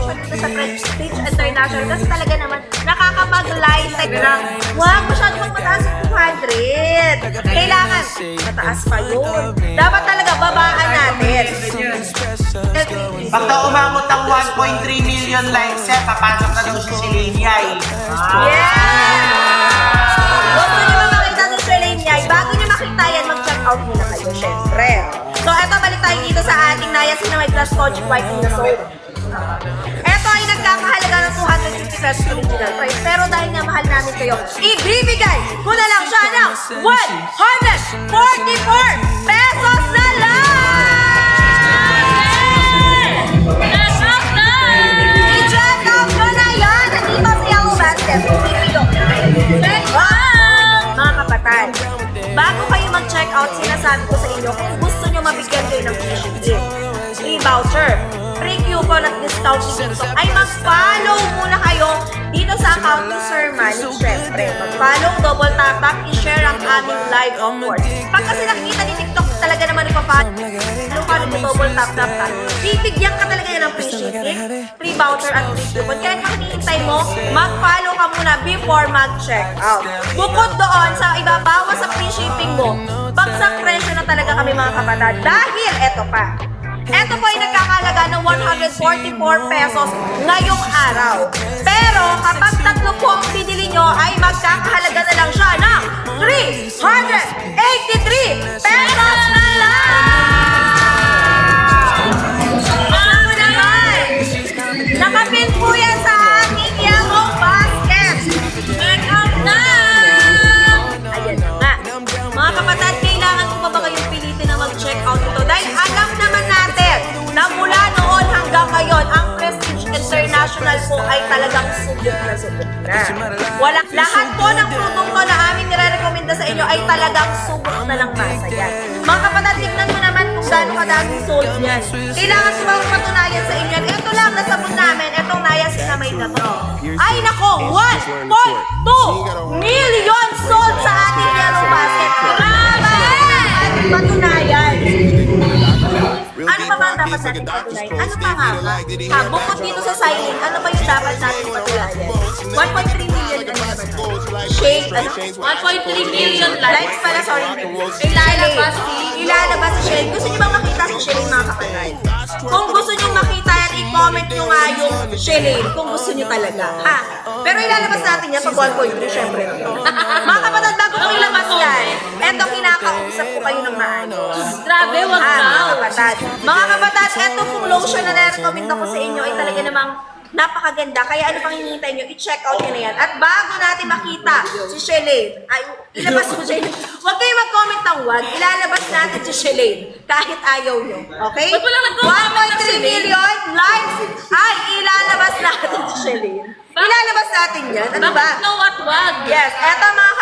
siya dito sa Prestige International kasi talaga naman nakakapag-light type lang. Wag masyado mataas yung 200. Kailangan mataas pa yun. Dapat talaga babaan natin. Pagka umabot ang 1.3 million likes yan, papasok na daw si Selenia eh. Yeah! Gusto nyo ba makita si Selenia? Bago nyo makita yan, mag-check out muna kayo, syempre. So, eto, balik tayo dito sa ating Niacinamide Plus Kojic Whitening na soap. Eto ay nagkakahalaga ng 250 pesos original price. Pero dahil nga mahal namin kayo, ibibigay ko na lang siya ng 144 pesos na lang! I-check out ko na yan! Nandito si Yellow Basket. Mga kapatid, bago kayo mag-check out, sinasabi ko sa inyo kung gusto nyo mabigyan kayo ng free shipping, free voucher, free coupon at discount ni TikTok, ay mag-follow muna kayo dito sa account ni Sir Manny. Siyempre, mag-follow, double tap, i-share ang aming live of course. Pag kasi nakikita ni TikTok talaga naman ipapfollow ka nito, double tap, bibigyan ka talaga yan ng free shipping, free voucher at free coupon. Kaya kung hinihintay mo, mag-follow ka muna before mag-check out. Bukod doon, sa ibabawas sa free shipping mo, bagsak presyo na talaga kami mga kapatid. Dahil, eto pa, ito po ay nagkakalaga ng 144 pesos ngayong araw. Pero kapag tatlo po ang pinili nyo ay magkakahalaga na lang siya ng 383 pesos na lang! Ano naman? Nakapin po yan sa ating Yellow Basket. Check out na! Ayan nga. Mga kapatid, kailangan ko pa ba kayong pilitin na mag-check out ito? Dahil alam naman natin na mula noon hanggang ngayon, ang Prestige International po ay talagang subok na subok na. Lahat po ng produkto na aming nire-recommenda sa inyo ay talagang subok na lang masa yan. Mga kapatid, tignan mo naman kung gaano kadaming sold yan. Kailangan ko bang patunayan sa inyo? Ito lang, nasabot namin, itong Niacinamide na to. Ay nako, 1.2 million sold sa ating Yellow Basket. Grabe! Patunayan. Ano pa ba ang dapat natin patunayan? Ano pa nga ba? Bukod dito sa signing, ano pa yung dapat natin patunayan? 1.3 million ano naman? Shake, ano? 1.3 million likes pala, sorry. Ilalabas si Shane. Gusto niyo bang makita si Shane, mga kapatid? Kung gusto niyo makita yan, i-comment nyo nga yung Shane kung gusto niyo talaga. Ha? Pero ilalabas natin yan pag 1.3, syempre. Mga kapatid, bago ko ilabas yan, eto kinakausap ko kayo ng maayos. Grabe, wag daw. Mga kapatid, eto pong lotion na na-recommend ako sa inyo ay talaga namang napakaganda. Kaya ano pang hinihintay nyo, i-check out nyo na yan. At bago natin makita si Shelane, ay, ilabas ko Shelane. Huwag kayo mag-comment ng wag, ilalabas natin si Shelane. Kahit ayaw nyo. Okay? 1.3 million likes ay ilalabas natin si Shelane. Ilalabas natin yan. Ano ba? No, what wag? Yes. Eto mga